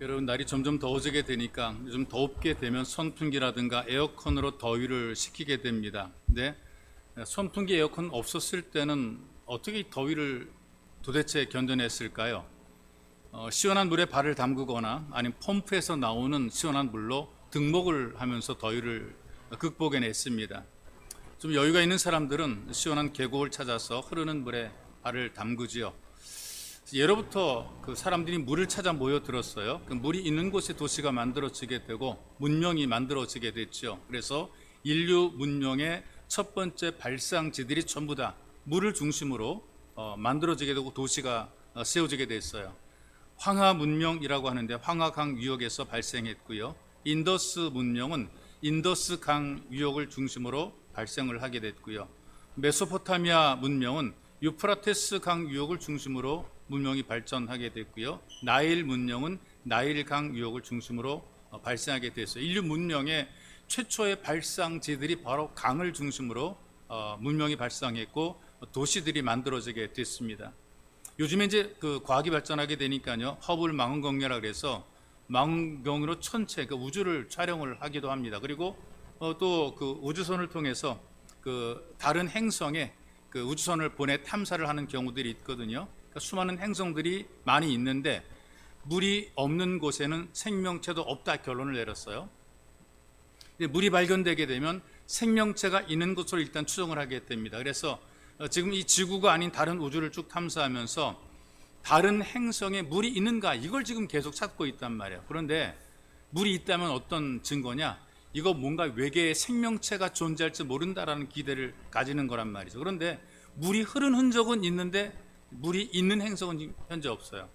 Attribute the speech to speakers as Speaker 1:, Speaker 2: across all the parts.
Speaker 1: 여러분, 날이 점점 더워지게 되니까 요즘 덥게 되면 선풍기라든가 에어컨으로 더위를 식히게 됩니다. 근데 선풍기, 에어컨 없었을 때는 어떻게 이 더위를 도대체 견뎌냈을까요? 시원한 물에 발을 담그거나 아니면 펌프에서 나오는 시원한 물로 등목을 하면서 더위를 극복해냈습니다. 좀 여유가 있는 사람들은 시원한 계곡을 찾아서 흐르는 물에 발을 담그지요. 예로부터 그 사람들이 물을 찾아 모여들었어요. 그 물이 있는 곳에 도시가 만들어지게 되고 문명이 만들어지게 됐죠. 그래서 인류 문명의 첫 번째 발상지들이 전부 다 물을 중심으로 만들어지게 되고 도시가 세워지게 됐어요. 황하 문명이라고 하는데 황하강 유역에서 발생했고요. 인더스 문명은 인더스 강 유역을 중심으로 발생을 하게 됐고요. 메소포타미아 문명은 유프라테스 강 유역을 중심으로 문명이 발전하게 됐고요. 나일 문명은 나일 강 유역을 중심으로 발생하게 됐어요. 인류 문명의 최초의 발상지들이 바로 강을 중심으로 문명이 발생했고 도시들이 만들어지게 됐습니다. 요즘에 이제 그 과학이 발전하게 되니까요. 허블 망원경이라 그래서 망원경으로 천체 그 우주를 촬영을 하기도 합니다. 그리고 또 그 우주선을 통해서 그 다른 행성에 그 우주선을 보내 탐사를 하는 경우들이 있거든요. 그러니까 수많은 행성들이 많이 있는데 물이 없는 곳에는 생명체도 없다 결론을 내렸어요. 근데 물이 발견되게 되면 생명체가 있는 곳으로 일단 추정을 하게 됩니다. 그래서 지금 이 지구가 아닌 다른 우주를 쭉 탐사하면서 다른 행성에 물이 있는가 이걸 지금 계속 찾고 있단 말이에요. 그런데 물이 있다면 어떤 증거냐? 이거 뭔가 외계의 생명체가 존재할지 모른다라는 기대를 가지는 거란 말이죠. 그런데 물이 흐른 흔적은 있는데 물이 있는 행성은 현재 없어요.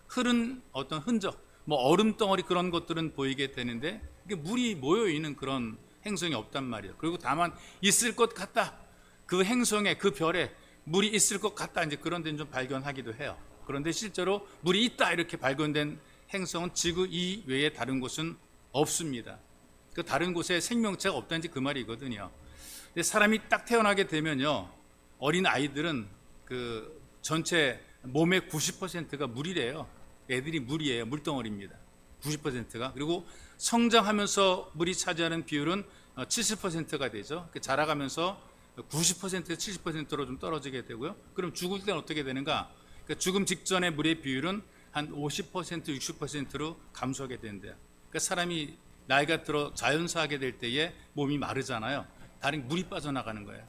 Speaker 1: 흐른 어떤 흔적, 뭐 얼음 덩어리 그런 것들은 보이게 되는데 이게 물이 모여 있는 그런 행성이 없단 말이에요. 그리고 다만 있을 것 같다. 그 행성에 그 별에 물이 있을 것 같다. 이제 그런 데는 좀 발견하기도 해요. 그런데 실제로 물이 있다 이렇게 발견된 행성은 지구 이외에 다른 곳은 없습니다. 그 다른 곳에 생명체가 없다는 그 말이거든요. 근데 사람이 딱 태어나게 되면요, 어린 아이들은 그 전체 몸의 90%가 물이래요. 애들이 물이에요. 물덩어리입니다. 90%가. 그리고 성장하면서 물이 차지하는 비율은 70%가 되죠. 자라가면서 90%에서 70%로 좀 떨어지게 되고요. 그럼 죽을 때는 어떻게 되는가? 그러니까 죽음 직전의 물의 비율은 한 50%, 60%로 감소하게 된대요. 그러니까 사람이 나이가 들어 자연사하게 될 때에 몸이 마르잖아요. 다른 물이 빠져나가는 거예요.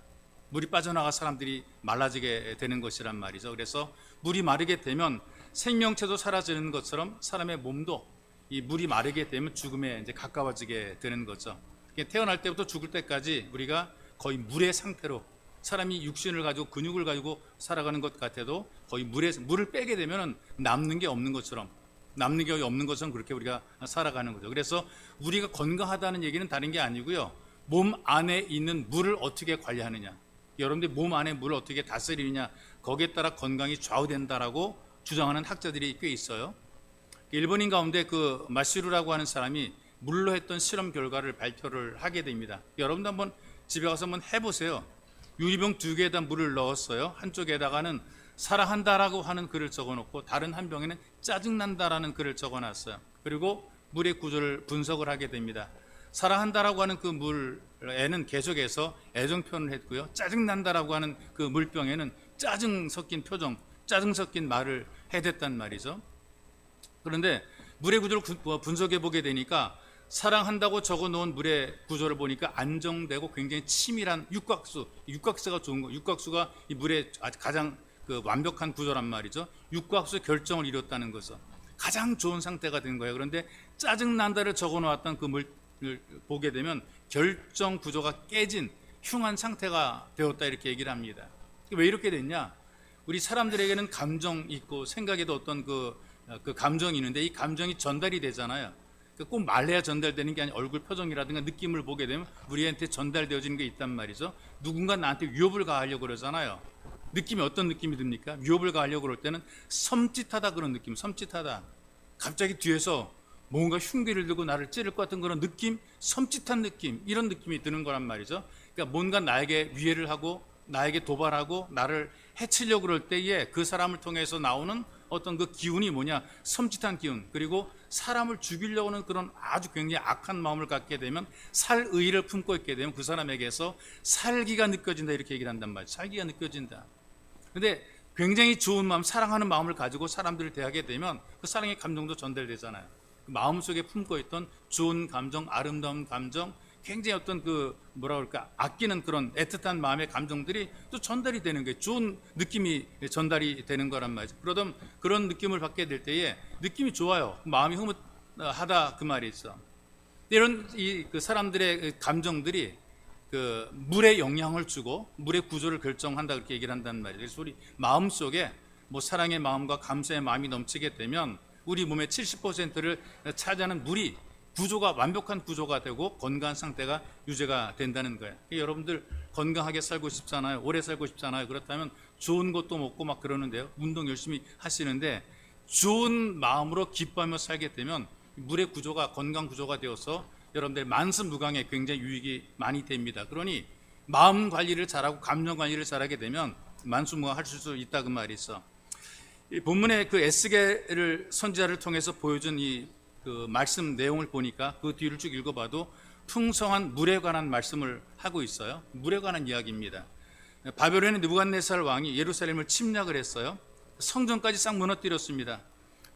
Speaker 1: 물이 빠져나가 사람들이 말라지게 되는 것이란 말이죠. 그래서 물이 마르게 되면 생명체도 사라지는 것처럼 사람의 몸도 이 물이 마르게 되면 죽음에 이제 가까워지게 되는 거죠. 태어날 때부터 죽을 때까지 우리가 거의 물의 상태로 사람이 육신을 가지고 근육을 가지고 살아가는 것 같아도 거의 물을 빼게 되면 남는 게 없는 것처럼 그렇게 우리가 살아가는 거죠. 그래서 우리가 건강하다는 얘기는 다른 게 아니고요. 몸 안에 있는 물을 어떻게 관리하느냐. 여러분들 몸 안에 물을 어떻게 다스리느냐. 거기에 따라 건강이 좌우된다라고 주장하는 학자들이 꽤 있어요. 일본인 가운데 그 마시루라고 하는 사람이 물로 했던 실험 결과를 발표를 하게 됩니다. 여러분도 한번 집에 가서 한번 해보세요. 유리병 2개에다 물을 넣었어요. 한쪽에다가는 사랑한다라고 하는 글을 적어놓고 다른 한 병에는 짜증난다라는 글을 적어놨어요. 그리고 물의 구조를 분석을 하게 됩니다. 사랑한다라고 하는 그 물에는 계속해서 애정 표현을 했고요. 짜증난다라고 하는 그 물병에는 짜증 섞인 표정, 짜증 섞인 말을 해댔단 말이죠. 그런데 물의 구조를 분석해 보게 되니까 사랑한다고 적어놓은 물의 구조를 보니까 안정되고 굉장히 치밀한 육각수가 좋은 거. 육각수가 이 물의 가장 그 완벽한 구조란 말이죠. 육각수 결정을 이뤘다는 거죠. 가장 좋은 상태가 된 거예요. 그런데 짜증난다를 적어놓았던 그 물을 보게 되면 결정 구조가 깨진 흉한 상태가 되었다 이렇게 얘기를 합니다. 왜 이렇게 됐냐? 우리 사람들에게는 감정 있고 생각에도 어떤 그 감정이 있는데 이 감정이 전달이 되잖아요. 꼭 말해야 전달되는 게 아니라 얼굴 표정이라든가 느낌을 보게 되면 우리한테 전달되어지는 게 있단 말이죠. 누군가 나한테 위협을 가하려고 그러잖아요. 느낌이 어떤 느낌이 듭니까? 위협을 가하려고 그럴 때는 섬찟하다 그런 느낌, 섬찟하다. 갑자기 뒤에서 뭔가 흉기를 들고 나를 찌를 것 같은 그런 느낌, 섬찟한 느낌, 이런 느낌이 드는 거란 말이죠. 그러니까 뭔가 나에게 위해를 하고 나에게 도발하고 나를 해치려고 그럴 때에 그 사람을 통해서 나오는 어떤 그 기운이 뭐냐, 섬찟한 기운, 그리고 사람을 죽이려고 하는 그런 아주 굉장히 악한 마음을 갖게 되면, 살의를 품고 있게 되면 그 사람에게서 살기가 느껴진다, 이렇게 얘기를 한단 말이에요. 살기가 느껴진다. 근데 굉장히 좋은 마음, 사랑하는 마음을 가지고 사람들을 대하게 되면 그 사랑의 감정도 전달되잖아요. 그 마음속에 품고 있던 좋은 감정, 아름다운 감정, 굉장히 어떤 그 뭐라 그럴까, 아끼는 그런 애틋한 마음의 감정들이 또 전달이 되는 거예요. 좋은 느낌이 전달이 되는 거란 말이죠. 그러던 그런 느낌을 받게 될 때에 느낌이 좋아요. 마음이 흐뭇하다, 그 말이 있어. 이런 그 사람들의 감정들이 그 물에 영향을 주고 물의 구조를 결정한다, 그렇게 얘기를 한다는 말이에요. 그래서 우리 마음 속에 뭐 사랑의 마음과 감사의 마음이 넘치게 되면 우리 몸의 70%를 차지하는 물이 구조가 완벽한 구조가 되고 건강한 상태가 유지가 된다는 거예요. 여러분들 건강하게 살고 싶잖아요. 오래 살고 싶잖아요. 그렇다면 좋은 것도 먹고 막 그러는데요. 운동 열심히 하시는데 좋은 마음으로 기뻐하며 살게 되면 물의 구조가 건강 구조가 되어서 여러분들 만수무강에 굉장히 유익이 많이 됩니다. 그러니 마음 관리를 잘하고 감정 관리를 잘하게 되면 만수무강하실 수 있다, 그 말이 있어. 이 본문의 그 에스겔을 선지자를 통해서 보여준 그 말씀 내용을 보니까 그 뒤를 쭉 읽어봐도 풍성한 물에 관한 말씀을 하고 있어요. 물에 관한 이야기입니다. 바벨론의 느부갓네살 왕이 예루살렘을 침략을 했어요. 성전까지 싹 무너뜨렸습니다.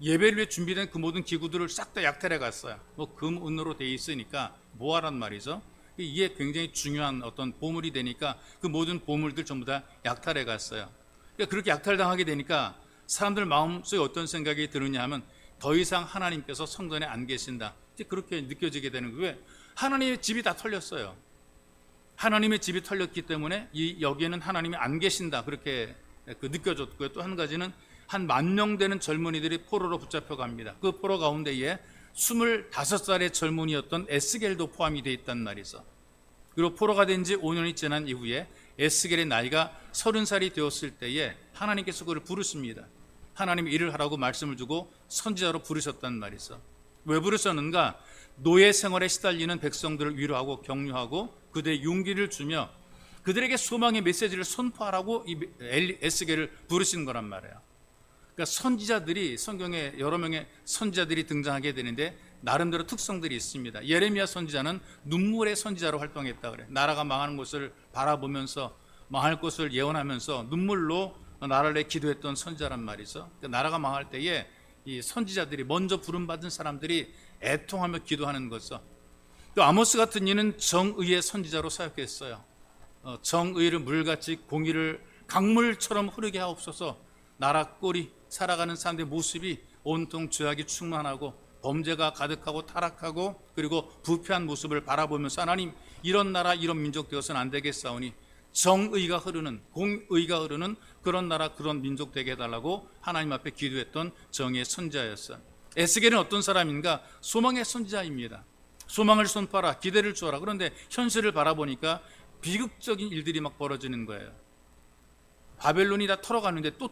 Speaker 1: 예배를 위해 준비된 그 모든 기구들을 싹 다 약탈해 갔어요. 뭐 금, 은으로 돼 있으니까 뭐하란 말이죠. 이게 굉장히 중요한 어떤 보물이 되니까 그 모든 보물들 전부 다 약탈해 갔어요. 그러니까 그렇게 약탈당하게 되니까 사람들 마음속에 어떤 생각이 드느냐 하면 더 이상 하나님께서 성전에 안 계신다, 그렇게 느껴지게 되는 거예요. 왜? 하나님의 집이 다 털렸어요. 하나님의 집이 털렸기 때문에 여기에는 하나님이 안 계신다, 그렇게 느껴졌고요. 또 한 가지는 한 10,000명 되는 젊은이들이 포로로 붙잡혀 갑니다. 그 포로 가운데에 25살의 젊은이였던 에스겔도 포함이 되어 있단 말이죠. 그리고 포로가 된 지 5년이 지난 이후에 에스겔의 나이가 30살이 되었을 때에 하나님께서 그를 부르십니다. 하나님이 일을 하라고 말씀을 주고 선지자로 부르셨단 말이죠. 왜 부르셨는가? 노예 생활에 시달리는 백성들을 위로하고 격려하고 그들의 용기를 주며 그들에게 소망의 메시지를 선포하라고 이 에스겔을 부르신 거란 말이에요. 그러니까 선지자들이, 성경에 여러 명의 선지자들이 등장하게 되는데 나름대로 특성들이 있습니다. 예레미야 선지자는 눈물의 선지자로 활동했다 그래요. 나라가 망하는 것을 바라보면서 망할 것을 예언하면서 눈물로 나라를 위해 기도했던 선지자란 말이죠. 그러니까 나라가 망할 때에 이 선지자들이, 먼저 부름받은 사람들이 애통하며 기도하는 거죠. 또 아모스 같은 이는 정의의 선지자로 사역했어요. 정의를 물같이 공의를 강물처럼 흐르게 하옵소서. 나라 꼴이, 살아가는 사람들의 모습이 온통 죄악이 충만하고 범죄가 가득하고 타락하고 그리고 부패한 모습을 바라보면서 하나님, 이런 나라 이런 민족 되어서는 안 되겠사오니 정의가 흐르는, 공의가 흐르는 그런 나라 그런 민족 되게 해달라고 하나님 앞에 기도했던 정의의 선지자였어요. 에스겔은 어떤 사람인가? 소망의 선지자입니다. 소망을 선포하라, 기대를 주어라. 그런데 현실을 바라보니까 비극적인 일들이 막 벌어지는 거예요. 바벨론이 다 털어갔는데 또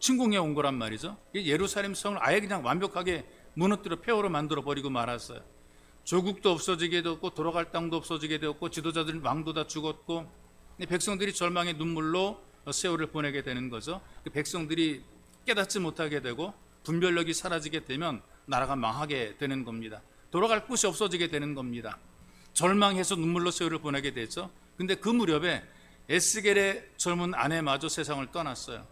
Speaker 1: 침공해 온 거란 말이죠. 예루살렘 성을 아예 그냥 완벽하게 무너뜨려 폐허로 만들어 버리고 말았어요. 조국도 없어지게 되었고 돌아갈 땅도 없어지게 되었고 지도자들, 왕도 다 죽었고 백성들이 절망의 눈물로 세월을 보내게 되는 거죠. 백성들이 깨닫지 못하게 되고 분별력이 사라지게 되면 나라가 망하게 되는 겁니다. 돌아갈 곳이 없어지게 되는 겁니다. 절망해서 눈물로 세월을 보내게 되죠. 근데 그 무렵에 에스겔의 젊은 아내마저 세상을 떠났어요.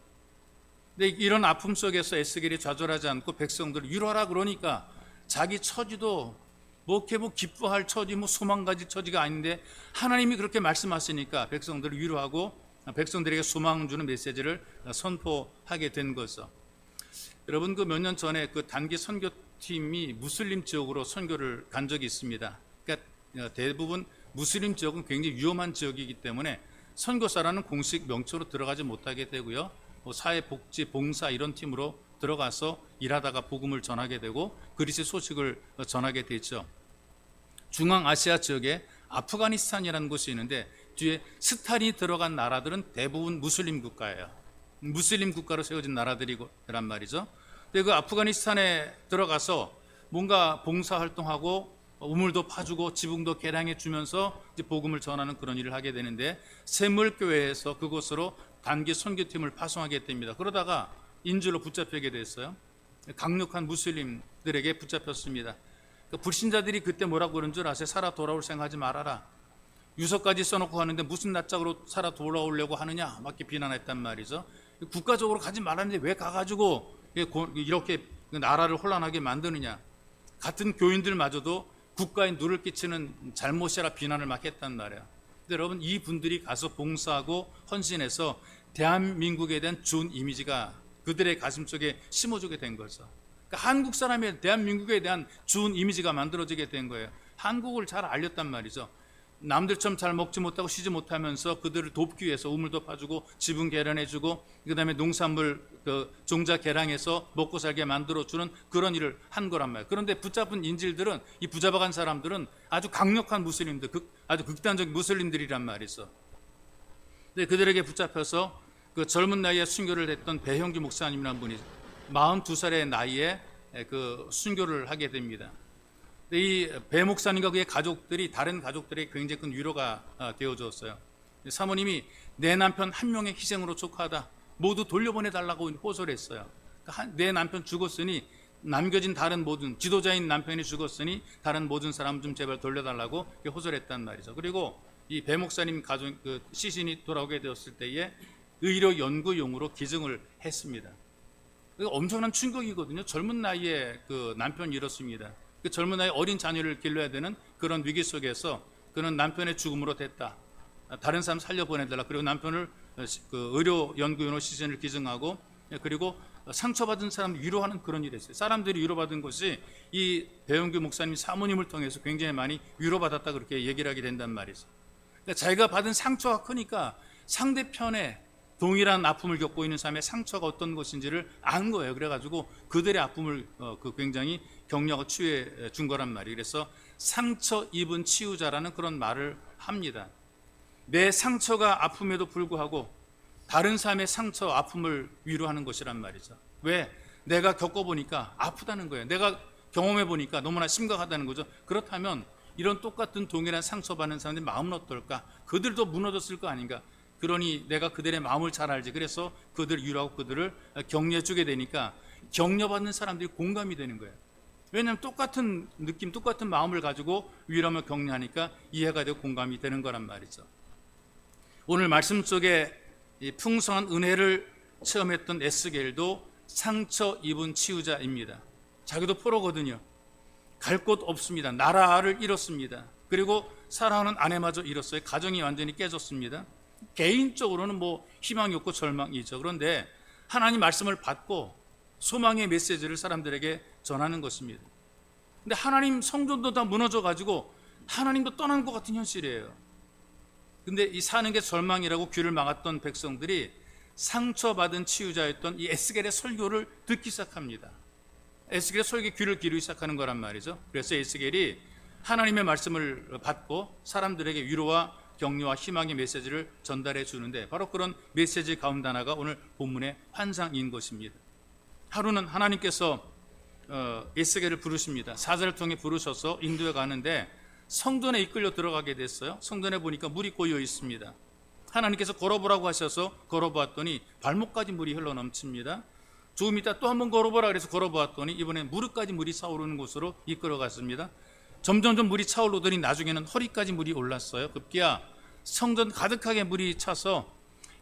Speaker 1: 근데 이런 아픔 속에서 에스겔이 좌절하지 않고 백성들을 위로하라 그러니까 자기 처지도 뭐 기뻐할 처지, 소망 가질 처지가 아닌데 하나님이 그렇게 말씀하시니까 백성들을 위로하고 백성들에게 소망 주는 메시지를 선포하게 된 거죠. 여러분, 그 몇 년 전에 그 단기 선교팀이 무슬림 지역으로 선교를 간 적이 있습니다. 그러니까 대부분 무슬림 지역은 굉장히 위험한 지역이기 때문에 선교사라는 공식 명초로 들어가지 못하게 되고요. 사회복지, 봉사 이런 팀으로 들어가서 일하다가 복음을 전하게 되고 그리스도의 소식을 전하게 되죠. 중앙아시아 지역에 아프가니스탄이라는 곳이 있는데 뒤에 스탄이 들어간 나라들은 대부분 무슬림 국가예요. 무슬림 국가로 세워진 나라들이란 말이죠. 근데 그 아프가니스탄에 들어가서 뭔가 봉사활동하고 우물도 파주고 지붕도 개량해 주면서 이제 복음을 전하는 그런 일을 하게 되는데 샘물교회에서 그곳으로 단기 선교팀을 파송하게 됩니다. 그러다가 인질로 붙잡히게 됐어요. 강력한 무슬림들에게 붙잡혔습니다. 불신자들이 그때 뭐라고 그런 줄 아세요? 살아 돌아올 생각하지 말아라. 유서까지 써놓고 하는데 무슨 낯짝으로 살아 돌아오려고 하느냐 막 이렇게 비난했단 말이죠. 국가적으로 가지 말았는데 왜 가가지고 이렇게 나라를 혼란하게 만드느냐. 같은 교인들마저도 국가에 누를 끼치는 잘못이라 비난을 막 했단 말이에요. 근데 여러분, 이 분들이 가서 봉사하고 헌신해서 대한민국에 대한 좋은 이미지가 그들의 가슴속에 심어주게 된 거죠. 그러니까 한국 사람의 대한민국에 대한 좋은 이미지가 만들어지게 된 거예요. 한국을 잘 알렸단 말이죠. 남들처럼 잘 먹지 못하고 쉬지 못하면서 그들을 돕기 위해서 우물도 파주고 지붕 개량해주고 그다음에 농산물 종자 개량해서 먹고 살게 만들어주는 그런 일을 한 거란 말이에요. 그런데 붙잡은 인질들은, 이 붙잡아간 사람들은 아주 강력한 무슬림들, 아주 극단적인 무슬림들이란 말이죠. 근데 그들에게 붙잡혀서 그 젊은 나이에 순교를 했던 배형규 목사님이라는 분이 42살의 나이에 그 순교를 하게 됩니다. 이 배 목사님과 그의 가족들이 다른 가족들에게 굉장히 큰 위로가 되어줬어요. 사모님이 내 남편 한 명의 희생으로 족하다. 모두 돌려보내달라고 호소를 했어요. 내 남편 죽었으니 남겨진 다른 모든 지도자인 남편이 죽었으니 다른 모든 사람 좀 제발 돌려달라고 호소를 했단 말이죠. 그리고 이 배 목사님 가족 시신이 돌아오게 되었을 때에 의료 연구용으로 기증을 했습니다. 엄청난 충격이거든요. 젊은 나이에 그 남편이 잃었습니다. 그 젊은 나이 어린 자녀를 길러야 되는 그런 위기 속에서 그는 남편의 죽음으로 됐다. 다른 사람 살려보내달라. 그리고 남편을 그 의료 연구용으로 시신을 기증하고 그리고 상처받은 사람을 위로하는 그런 일이 있어요. 사람들이 위로받은 것이 이 배영규 목사님 사모님을 통해서 굉장히 많이 위로받았다 그렇게 얘기를 하게 된단 말이죠. 그러니까 자기가 받은 상처가 크니까 상대편의 동일한 아픔을 겪고 있는 사람의 상처가 어떤 것인지를 안 거예요. 그래가지고 그들의 아픔을 굉장히 격려하고 치유해 준 거란 말이에요. 그래서 상처 입은 치유자라는 그런 말을 합니다. 내 상처가 아픔에도 불구하고 다른 사람의 상처, 아픔을 위로하는 것이란 말이죠. 왜? 내가 겪어보니까 아프다는 거예요. 내가 경험해보니까 너무나 심각하다는 거죠. 그렇다면 이런 똑같은 동일한 상처받는 사람들의 마음은 어떨까? 그들도 무너졌을 거 아닌가? 그러니 내가 그들의 마음을 잘 알지. 그래서 그들을 위로하고 그들을 격려해주게 되니까 격려받는 사람들이 공감이 되는 거예요. 왜냐하면 똑같은 느낌, 똑같은 마음을 가지고 위로하며 격려하니까 이해가 되고 공감이 되는 거란 말이죠. 오늘 말씀 속에 이 풍성한 은혜를 체험했던 에스겔도 상처 입은 치유자입니다. 자기도 포로거든요. 갈 곳 없습니다. 나라를 잃었습니다. 그리고 사랑하는 아내마저 잃었어요. 가정이 완전히 깨졌습니다. 개인적으로는 뭐 희망이 없고 절망이죠. 그런데 하나님 말씀을 받고 소망의 메시지를 사람들에게 전하는 것입니다. 근데 하나님 성전도 다 무너져 가지고 하나님도 떠난 것 같은 현실이에요. 근데 이 사는 게 절망이라고 귀를 막았던 백성들이 상처받은 치유자였던 이 에스겔의 설교를 듣기 시작합니다. 에스겔의 설교에 귀를 기르기 시작하는 거란 말이죠. 그래서 에스겔이 하나님의 말씀을 받고 사람들에게 위로와 격려와 희망의 메시지를 전달해 주는데 바로 그런 메시지 가운데 하나가 오늘 본문의 환상인 것입니다. 하루는 하나님께서 에스겔을 부르십니다. 사자를 통해 부르셔서 인도에 가는데 성전에 이끌려 들어가게 됐어요. 성전에 보니까 물이 고여 있습니다. 하나님께서 걸어보라고 하셔서 걸어보았더니 발목까지 물이 흘러넘칩니다. 조금 있다 또 한번 걸어보라 그래서 걸어보았더니 이번엔 무릎까지 물이 차오르는 곳으로 이끌어갔습니다. 점점점 물이 차오르더니 나중에는 허리까지 물이 올랐어요. 급기야 성전 가득하게 물이 차서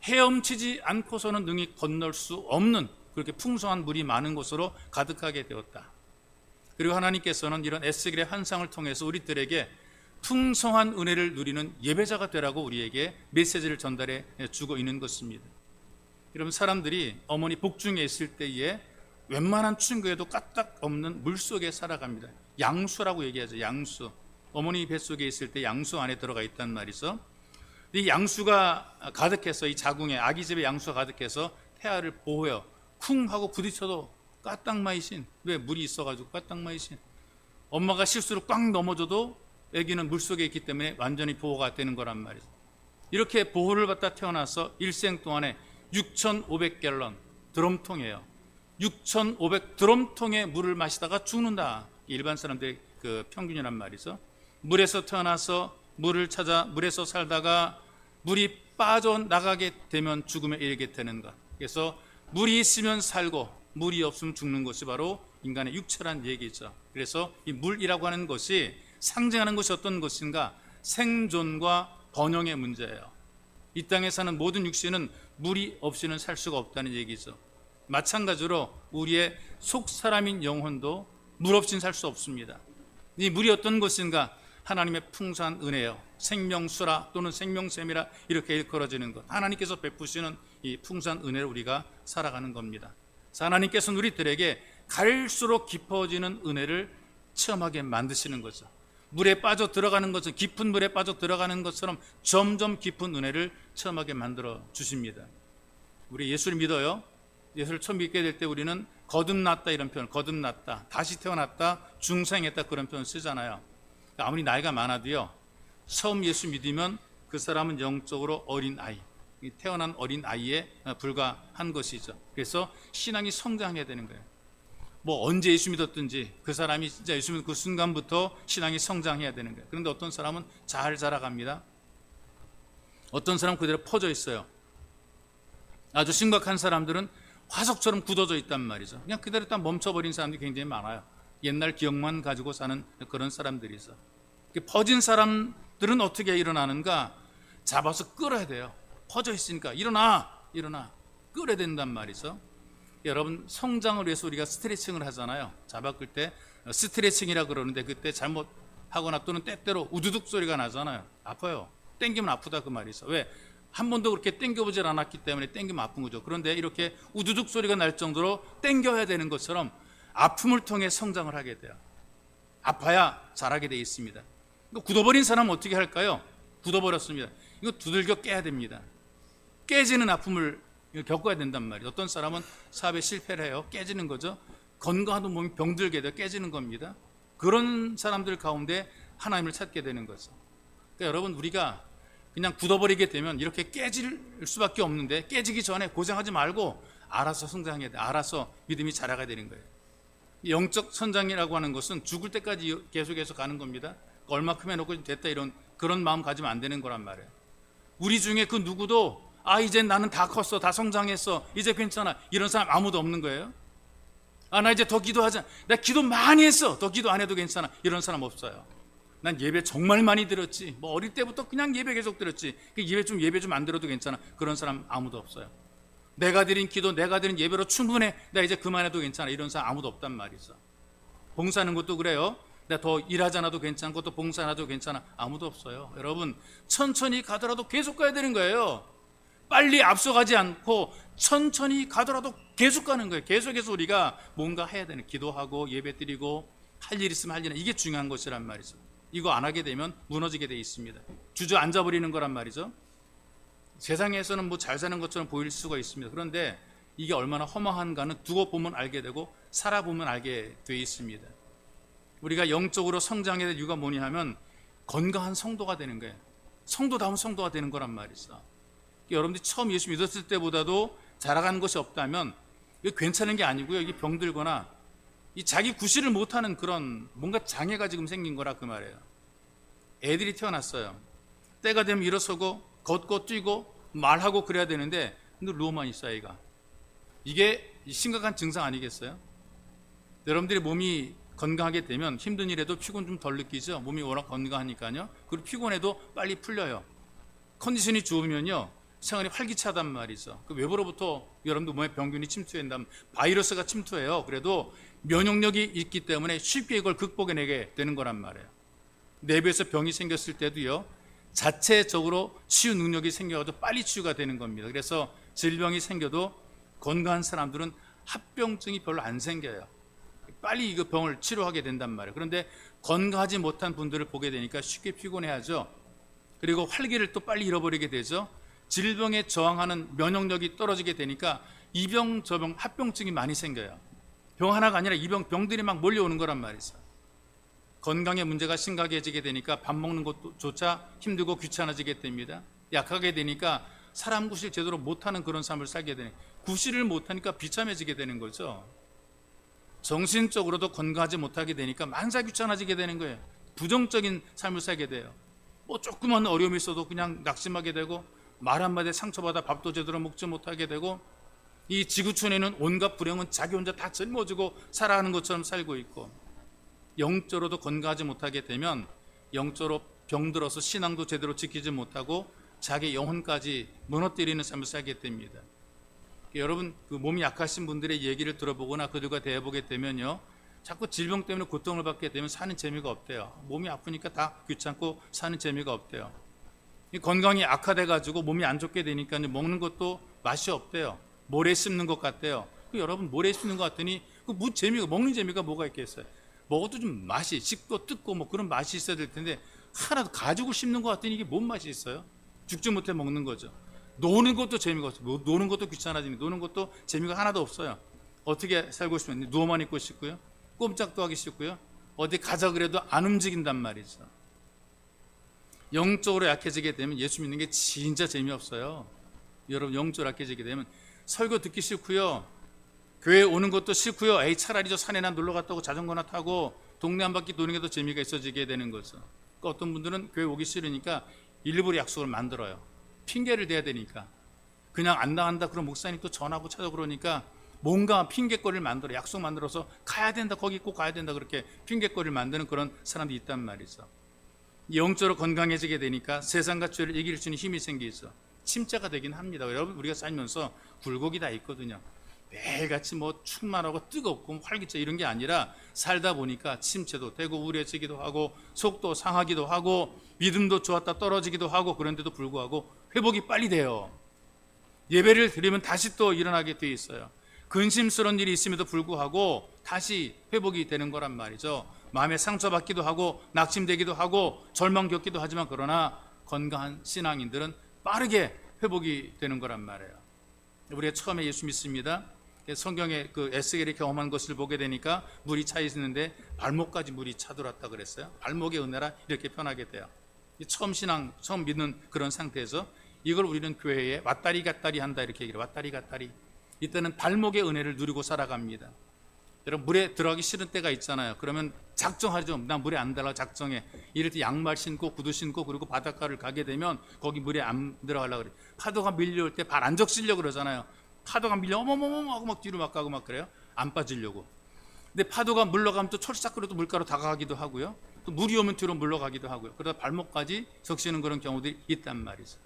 Speaker 1: 헤엄치지 않고서는 능히 건널 수 없는 그렇게 풍성한 물이 많은 곳으로 가득하게 되었다. 그리고 하나님께서는 이런 에스겔의 환상을 통해서 우리들에게 풍성한 은혜를 누리는 예배자가 되라고 우리에게 메시지를 전달해 주고 있는 것입니다. 여러분, 사람들이 어머니 복중에 있을 때에 웬만한 충고에도 까딱 없는 물속에 살아갑니다. 양수라고 얘기하죠. 양수. 어머니 뱃속에 있을 때 양수 안에 들어가 있단 말이죠. 이 양수가 가득해서 이 자궁에 아기집에 양수가 가득해서 태아를 보호해요. 쿵 하고 부딪혀도 까딱마이신. 왜? 물이 있어가지고 까딱마이신. 엄마가 실수로 꽉 넘어져도 아기는 물속에 있기 때문에 완전히 보호가 되는 거란 말이죠. 이렇게 보호를 받다 태어나서 일생 동안에 6,500갤런 드럼통이에요. 6,500 드럼통의 물을 마시다가 죽는다. 일반 사람들의 그 평균이란 말이죠. 물에서 태어나서 물을 찾아 물에서 살다가 물이 빠져나가게 되면 죽음에 이르게 되는 것. 그래서 물이 있으면 살고 물이 없으면 죽는 것이 바로 인간의 육체란 얘기죠. 그래서 이 물이라고 하는 것이 상징하는 것이 어떤 것인가? 생존과 번영의 문제예요. 이 땅에 사는 모든 육신은 물이 없이는 살 수가 없다는 얘기죠. 마찬가지로 우리의 속 사람인 영혼도 물 없이는 살 수 없습니다. 이 물이 어떤 것인가? 하나님의 풍성한 은혜요. 생명수라 또는 생명샘이라 이렇게 일컬어지는 것. 하나님께서 베푸시는 이 풍성한 은혜를 우리가 살아가는 겁니다. 하나님께서는 우리들에게 갈수록 깊어지는 은혜를 체험하게 만드시는 거죠. 물에 빠져 들어가는 것은 깊은 물에 빠져 들어가는 것처럼 점점 깊은 은혜를 체험하게 만들어 주십니다. 우리 예수를 믿어요. 예수를 처음 믿게 될 때 우리는 거듭났다 이런 표현, 거듭났다, 다시 태어났다, 중생했다 그런 표현 쓰잖아요. 아무리 나이가 많아도요, 처음 예수 믿으면 그 사람은 영적으로 어린 아이, 태어난 어린 아이에 불과한 것이죠. 그래서 신앙이 성장해야 되는 거예요. 뭐 언제 예수 믿었든지 그 사람이 진짜 예수 믿은 그 순간부터 신앙이 성장해야 되는 거예요. 그런데 어떤 사람은 잘 자라갑니다. 어떤 사람은 그대로 퍼져 있어요. 아주 심각한 사람들은 화석처럼 굳어져 있단 말이죠. 그냥 그대로 딱 멈춰버린 사람들이 굉장히 많아요. 옛날 기억만 가지고 사는 그런 사람들이죠. 퍼진 사람들은 어떻게 일어나는가? 잡아서 끌어야 돼요. 퍼져 있으니까 일어나 끌어야 된단 말이죠. 여러분, 성장을 위해서 우리가 스트레칭을 하잖아요. 잡아 끌 때 스트레칭이라 그러는데 그때 잘못하거나 또는 때때로 우두둑 소리가 나잖아요. 아파요. 땡기면 아프다 그 말이죠. 왜? 한 번도 그렇게 땡겨보질 않았기 때문에 땡기면 아픈 거죠. 그런데 이렇게 우두둑 소리가 날 정도로 땡겨야 되는 것처럼 아픔을 통해 성장을 하게 돼요. 아파야 자라게 되어 있습니다. 굳어버린 사람은 어떻게 할까요? 굳어버렸습니다. 이거 두들겨 깨야 됩니다. 깨지는 아픔을 겪어야 된단 말이에요. 어떤 사람은 사업에 실패를 해요. 깨지는 거죠. 건강한 몸이 병들게 돼요. 깨지는 겁니다. 그런 사람들 가운데 하나님을 찾게 되는 거죠. 그러니까 여러분, 우리가 그냥 굳어버리게 되면 이렇게 깨질 수밖에 없는데, 깨지기 전에 고생하지 말고 알아서 성장해야 돼. 알아서 믿음이 자라가야 되는 거예요. 영적 성장이라고 하는 것은 죽을 때까지 계속해서 가는 겁니다. 얼마큼 해놓고 됐다 이런 그런 마음 가지면 안 되는 거란 말이에요. 우리 중에 그 누구도 이제 나는 다 컸어, 다 성장했어, 이제 괜찮아, 이런 사람 아무도 없는 거예요. 나 이제 더 기도하자, 나 기도 많이 했어, 더 기도 안 해도 괜찮아, 이런 사람 없어요. 난 예배 정말 많이 들었지, 뭐 어릴 때부터 그냥 예배 계속 들었지, 예배 좀 안 들어도 괜찮아, 그런 사람 아무도 없어요. 내가 드린 기도, 내가 드린 예배로 충분해, 나 이제 그만해도 괜찮아, 이런 사람 아무도 없단 말이죠. 봉사하는 것도 그래요. 내가 더 일하지 않아도 괜찮고 또 봉사 안 해도 괜찮아, 아무도 없어요. 여러분, 천천히 가더라도 계속 가야 되는 거예요. 빨리 앞서가지 않고 천천히 가더라도 계속 가는 거예요. 계속해서 우리가 뭔가 해야 되는, 기도하고 예배 드리고 할 일 있으면 할 일은, 이게 중요한 것이란 말이죠. 이거 안 하게 되면 무너지게 돼 있습니다. 주저앉아 버리는 거란 말이죠. 세상에서는 뭐 잘 사는 것처럼 보일 수가 있습니다. 그런데 이게 얼마나 허망한가는 두고 보면 알게 되고 살아보면 알게 돼 있습니다. 우리가 영적으로 성장해야 될 이유가 뭐냐 하면 건강한 성도가 되는 거예요. 성도다운 성도가 되는 거란 말이죠. 여러분들이 처음 예수 믿었을 때보다도 자라가는 것이 없다면 이거 괜찮은 게 아니고요. 이게 병들거나 이 자기 구실을 못하는 그런 뭔가 장애가 지금 생긴 거라 그 말이에요. 애들이 태어났어요. 때가 되면 일어서고 걷고 뛰고 말하고 그래야 되는데 근데 누워만 있어 아이가. 이게 심각한 증상 아니겠어요? 여러분들이 몸이 건강하게 되면 힘든 일에도 피곤 좀 덜 느끼죠. 몸이 워낙 건강하니까요. 그리고 피곤해도 빨리 풀려요. 컨디션이 좋으면요 생활이 활기차단 말이죠. 그 외부로부터 여러분들 몸에 병균이 침투한다면 바이러스가 침투해요. 그래도 면역력이 있기 때문에 쉽게 이걸 극복해내게 되는 거란 말이에요. 내부에서 병이 생겼을 때도요 자체적으로 치유 능력이 생겨서 빨리 치유가 되는 겁니다. 그래서 질병이 생겨도 건강한 사람들은 합병증이 별로 안 생겨요. 빨리 이거 병을 치료하게 된단 말이에요. 그런데 건강하지 못한 분들을 보게 되니까 쉽게 피곤해하죠. 그리고 활기를 또 빨리 잃어버리게 되죠. 질병에 저항하는 면역력이 떨어지게 되니까 이병 저병 합병증이 많이 생겨요. 병 하나가 아니라 병들이 막 몰려오는 거란 말이죠. 건강의 문제가 심각해지게 되니까 밥 먹는 것조차 힘들고 귀찮아지게 됩니다. 약하게 되니까 사람 구실 제대로 못하는 그런 삶을 살게 되는, 구실을 못하니까 비참해지게 되는 거죠. 정신적으로도 건강하지 못하게 되니까 만사 귀찮아지게 되는 거예요. 부정적인 삶을 살게 돼요. 뭐 조그만 어려움이 있어도 그냥 낙심하게 되고 말 한마디에 상처받아 밥도 제대로 먹지 못하게 되고 이 지구촌에는 온갖 불행은 자기 혼자 다 짊어지고 살아가는 것처럼 살고 있고, 영적으로도 건강하지 못하게 되면 영적으로 병들어서 신앙도 제대로 지키지 못하고 자기 영혼까지 무너뜨리는 삶을 살게 됩니다. 여러분, 그 몸이 약하신 분들의 얘기를 들어보거나 그들과 대해보게 되면요, 자꾸 질병 때문에 고통을 받게 되면 사는 재미가 없대요. 몸이 아프니까 다 귀찮고 사는 재미가 없대요. 건강이 악화돼가지고 몸이 안 좋게 되니까 먹는 것도 맛이 없대요. 모래 씹는 것 같대요. 여러분, 모래 씹는 것 같더니 먹는 재미가 뭐가 있겠어요? 먹어도 좀 맛이 씹고 뜯고 뭐 그런 맛이 있어야 될 텐데, 하나도 가지고 씹는 것 같더니 이게 뭔 맛이 있어요? 죽지 못해 먹는 거죠. 노는 것도 재미가 없어요. 노는 것도 귀찮아지니 노는 것도 재미가 하나도 없어요. 어떻게 살고 싶으면 누워만 있고 싶고요, 꼼짝도 하기 싫고요, 어디 가자 그래도 안 움직인단 말이죠. 영적으로 약해지게 되면 예수 믿는 게 진짜 재미없어요. 여러분, 영적으로 약해지게 되면 설교 듣기 싫고요, 교회 오는 것도 싫고요, 에이 차라리 저 산에나 놀러 갔다 오고 자전거나 타고 동네 한 바퀴 도는 게 더 재미가 있어지게 되는 거죠. 그러니까 어떤 분들은 교회 오기 싫으니까 일부러 약속을 만들어요. 핑계를 대야 되니까. 그냥 안 나간다 그럼 목사님 또 전화하고 찾아 그러니까 뭔가 핑계거리를 만들어, 약속 만들어서 가야 된다, 거기 꼭 가야 된다, 그렇게 핑계거리를 만드는 그런 사람도 있단 말이죠. 영적으로 건강해지게 되니까 세상과 죄를 이길 수 있는 힘이 생기죠. 침체가 되긴 합니다. 여러분, 우리가 살면서 굴곡이 다 있거든요. 매일같이 뭐 충만하고 뜨겁고 활기차 이런 게 아니라 살다 보니까 침체도 되고 우울해지기도 하고 속도 상하기도 하고 믿음도 좋았다 떨어지기도 하고, 그런데도 불구하고 회복이 빨리 돼요. 예배를 드리면 다시 또 일어나게 돼 있어요. 근심스러운 일이 있음에도 불구하고 다시 회복이 되는 거란 말이죠. 마음에 상처받기도 하고 낙심되기도 하고 절망 겪기도 하지만, 그러나 건강한 신앙인들은 빠르게 회복이 되는 거란 말이에요. 우리가 처음에 예수 믿습니다. 성경에 그 에스겔이 경험한 것을 보게 되니까 물이 차 있는데 발목까지 물이 차들었다 그랬어요. 발목의 은혜라 이렇게 표현하게 돼요. 처음 믿는 그런 상태에서 이걸 우리는 교회에 왔다리 갔다리 한다 이렇게 얘기해요. 왔다리 갔다리. 이때는 발목의 은혜를 누리고 살아갑니다. 여러분, 물에 들어가기 싫은 때가 있잖아요. 그러면 작정하죠. 나 물에 안 들어가 작정해. 이럴 때 양말 신고 구두 신고 그리고 바닷가를 가게 되면 거기 물에 안 들어가려고 그래요. 파도가 밀려올 때 발 안 적시려고 그러잖아요. 파도가 밀려 어머머머 하고 막 뒤로 막 가고 막 그래요. 안 빠지려고. 근데 파도가 물러가면 또 철싹거려도 물가로 다가가기도 하고요. 또 물이 오면 뒤로 물러가기도 하고요. 그러다 발목까지 적시는 그런 경우들이 있단 말이죠.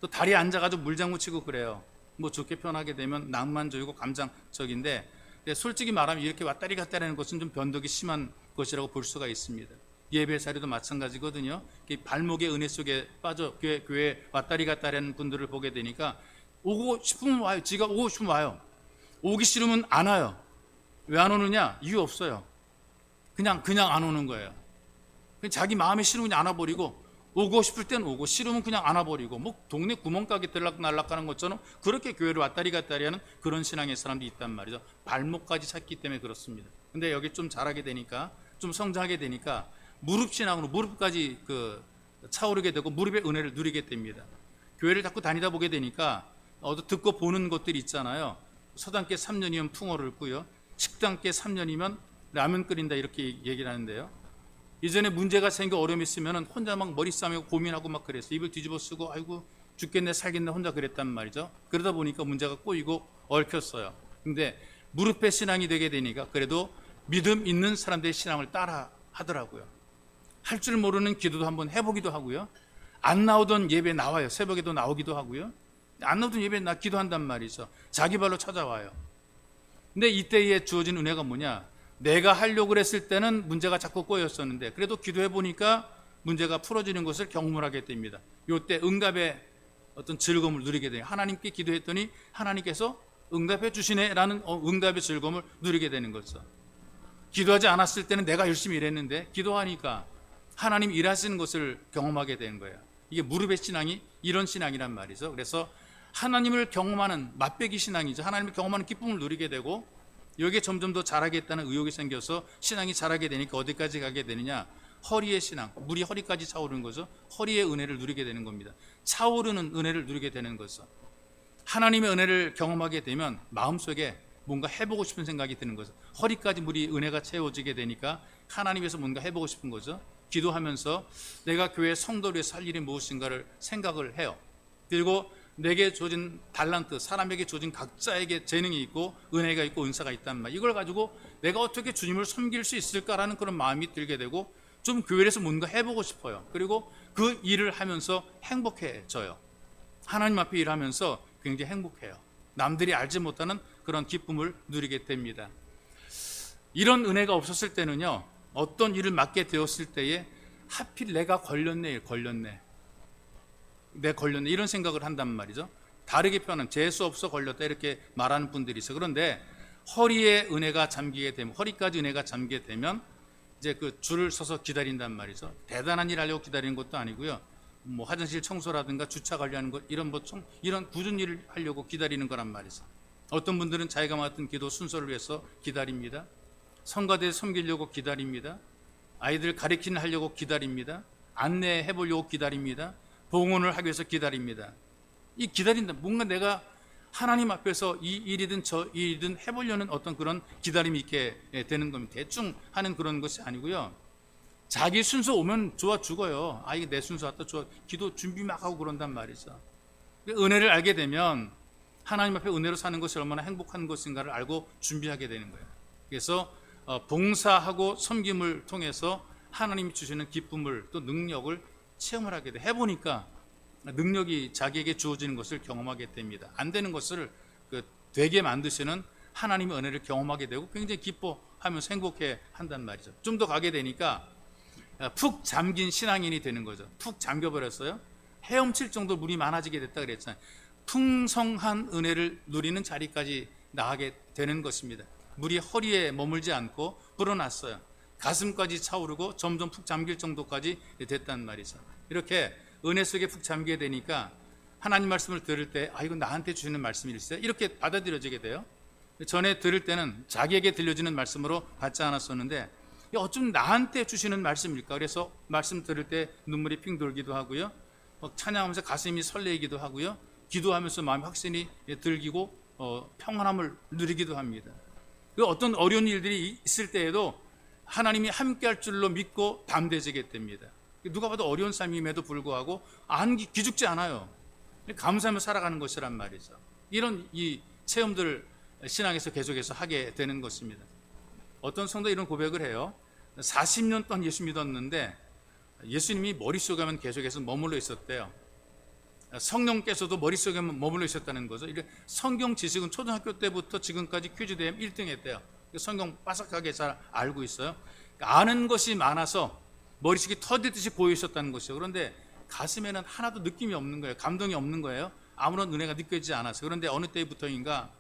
Speaker 1: 또 다리에 앉아가지고 물장구 치고 그래요. 뭐 좋게 표현하게 되면 낭만적이고 감상적인데, 솔직히 말하면 이렇게 왔다리 갔다리 하는 것은 좀 변덕이 심한 것이라고 볼 수가 있습니다. 예배 자리도 마찬가지거든요. 발목의 은혜 속에 빠져 교회 왔다리 갔다리 하는 분들을 보게 되니까 오고 싶으면 와요. 지가 오고 싶으면 와요. 오기 싫으면 안 와요. 왜 안 오느냐? 이유 없어요. 그냥 안 오는 거예요. 자기 마음에 싫으면 안 와버리고, 오고 싶을 땐 오고 싫으면 그냥 안 와버리고, 뭐 동네 구멍가게 들락날락 하는 것처럼 그렇게 교회를 왔다리 갔다리 하는 그런 신앙의 사람도 있단 말이죠. 발목까지 찼기 때문에 그렇습니다. 근데 여기 좀 자라게 되니까, 좀 성장하게 되니까 무릎 신앙으로 무릎까지 차오르게 되고 무릎의 은혜를 누리게 됩니다. 교회를 자꾸 다니다 보게 되니까 듣고 보는 것들이 있잖아요. 서당께 3년이면 풍어를 끄요, 식당께 3년이면 라면 끓인다 이렇게 얘기를 하는데요. 이전에 문제가 생겨 어려움이 있으면 혼자 막 머리 싸매고 고민하고 막 그랬어요. 입을 뒤집어 쓰고 아이고 죽겠네 살겠네 혼자 그랬단 말이죠. 그러다 보니까 문제가 꼬이고 얽혔어요. 근데 무릎에 신앙이 되게 되니까 그래도 믿음 있는 사람들의 신앙을 따라 하더라고요. 할 줄 모르는 기도도 한번 해보기도 하고요. 안 나오던 예배 나와요. 새벽에도 나오기도 하고요. 안 나오던 예배 나 기도한단 말이죠. 자기 발로 찾아와요. 근데 이때에 주어진 은혜가 뭐냐? 내가 하려고 그랬을 때는 문제가 자꾸 꼬였었는데 그래도 기도해 보니까 문제가 풀어지는 것을 경험하게 됩니다. 이때 응답의 어떤 즐거움을 누리게 돼요. 하나님께 기도했더니 하나님께서 응답해 주시네라는 응답의 즐거움을 누리게 되는 거죠. 기도하지 않았을 때는 내가 열심히 일했는데 기도하니까 하나님 일하시는 것을 경험하게 되는 거예요. 이게 무릎의 신앙이 이런 신앙이란 말이죠. 그래서 하나님을 경험하는 맛배기 신앙이죠. 하나님을 경험하는 기쁨을 누리게 되고 여기에 점점 더 자라겠다는 의욕이 생겨서 신앙이 자라게 되니까 어디까지 가게 되느냐? 허리의 신앙, 물이 허리까지 차오르는 거죠. 허리의 은혜를 누리게 되는 겁니다. 차오르는 은혜를 누리게 되는 거죠. 하나님의 은혜를 경험하게 되면 마음속에 뭔가 해보고 싶은 생각이 드는 거죠. 허리까지 물이 은혜가 채워지게 되니까 하나님에서 뭔가 해보고 싶은 거죠. 기도하면서 내가 교회 성도를 위해서 할 일이 무엇인가를 생각을 해요. 그리고 내게 주어진 달란트, 사람에게 주어진 각자에게 재능이 있고 은혜가 있고 은사가 있단 말. 이걸 가지고 내가 어떻게 주님을 섬길 수 있을까라는 그런 마음이 들게 되고 좀 교회에서 뭔가 해보고 싶어요. 그리고 그 일을 하면서 행복해져요. 하나님 앞에 일하면서 굉장히 행복해요. 남들이 알지 못하는 그런 기쁨을 누리게 됩니다. 이런 은혜가 없었을 때는요, 어떤 일을 맡게 되었을 때에 하필 내가 걸렸네 이런 생각을 한단 말이죠. 다르게 표현하면 재수 없어 걸렸다 이렇게 말하는 분들이 있어요. 그런데 허리에 은혜가 잠기게 되면, 허리까지 은혜가 잠기게 되면 이제 그 줄을 서서 기다린단 말이죠. 대단한 일 하려고 기다리는 것도 아니고요. 뭐 화장실 청소라든가 주차 관리하는 것, 이런 이런 굳은 일을 하려고 기다리는 거란 말이죠. 어떤 분들은 자기가 맡은 기도 순서를 위해서 기다립니다. 성가대에 섬기려고 기다립니다. 아이들 가르치는 하려고 기다립니다. 안내해 보려고 기다립니다. 봉헌을 하기 위해서 기다립니다. 이 기다린다, 뭔가 내가 하나님 앞에서 이 일이든 저 일이든 해보려는 어떤 그런 기다림이 있게 되는 겁니다. 대충 하는 그런 것이 아니고요. 자기 순서 오면 좋아 죽어요. 아, 이게 내 순서 왔다, 좋아. 기도 준비 막 하고 그런단 말이죠. 은혜를 알게 되면 하나님 앞에 은혜로 사는 것이 얼마나 행복한 것인가를 알고 준비하게 되는 거예요. 그래서 봉사하고 섬김을 통해서 하나님이 주시는 기쁨을 또 능력을 체험을 하게 돼. 해보니까 능력이 자기에게 주어지는 것을 경험하게 됩니다. 안 되는 것을 되게 만드시는 하나님의 은혜를 경험하게 되고 굉장히 기뻐하면서 행복해 한단 말이죠. 좀 더 가게 되니까 푹 잠긴 신앙인이 되는 거죠. 푹 잠겨버렸어요. 헤엄칠 정도 물이 많아지게 됐다 그랬잖아요. 풍성한 은혜를 누리는 자리까지 나가게 되는 것입니다. 물이 허리에 머물지 않고 불어났어요. 가슴까지 차오르고 점점 푹 잠길 정도까지 됐단 말이죠. 이렇게 은혜 속에 푹 잠기게 되니까 하나님 말씀을 들을 때, 아, 이건 나한테 주시는 말씀일세, 이렇게 받아들여지게 돼요. 전에 들을 때는 자기에게 들려지는 말씀으로 받지 않았었는데 어쩜 나한테 주시는 말씀일까? 그래서 말씀 들을 때 눈물이 핑 돌기도 하고요, 찬양하면서 가슴이 설레이기도 하고요, 기도하면서 마음이 확신이 들기고 평안함을 누리기도 합니다. 어떤 어려운 일들이 있을 때에도 하나님이 함께할 줄로 믿고 담대해지게 됩니다. 누가 봐도 어려운 삶임에도 불구하고 기죽지 않아요. 감사하며 살아가는 것이란 말이죠. 이런 이 체험들을 신앙에서 계속해서 하게 되는 것입니다. 어떤 성도 이런 고백을 해요. 40년 동안 예수 믿었는데 예수님이 머릿속에만 계속해서 머물러 있었대요. 성령께서도 머릿속에 머물러 있었다는 거죠. 성경 지식은 초등학교 때부터 지금까지 퀴즈 대회 1등 했대요. 성경 빠삭하게 잘 알고 있어요. 아는 것이 많아서 머릿속이 터지듯이 고여 있었다는 것이죠. 그런데 가슴에는 하나도 느낌이 없는 거예요. 감동이 없는 거예요. 아무런 은혜가 느껴지지 않았어요. 그런데 어느 때부터인가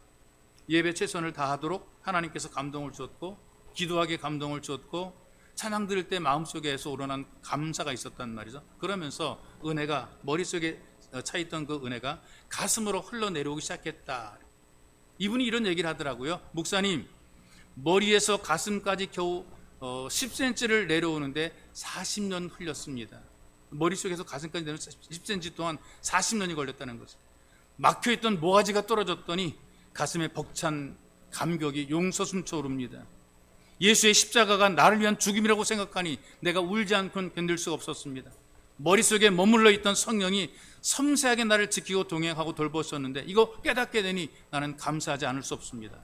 Speaker 1: 예배 최선을 다하도록 하나님께서 감동을 주었고, 기도하게 감동을 주었고, 찬양 들을 때 마음속에서 우러난 감사가 있었단 말이죠. 그러면서 은혜가, 머릿속에 차있던 그 은혜가 가슴으로 흘러내려오기 시작했다. 이분이 이런 얘기를 하더라고요. 목사님, 머리에서 가슴까지 겨우 10cm를 내려오는데 40년 흘렸습니다. 머릿속에서 가슴까지 내려오는 10cm 동안 40년이 걸렸다는 거죠. 막혀있던 모가지가 떨어졌더니 가슴에 벅찬 감격이 용서 숨쳐오릅니다. 예수의 십자가가 나를 위한 죽임이라고 생각하니 내가 울지 않고는 견딜 수가 없었습니다. 머릿속에 머물러 있던 성령이 섬세하게 나를 지키고 동행하고 돌보셨는데 이거 깨닫게 되니 나는 감사하지 않을 수 없습니다.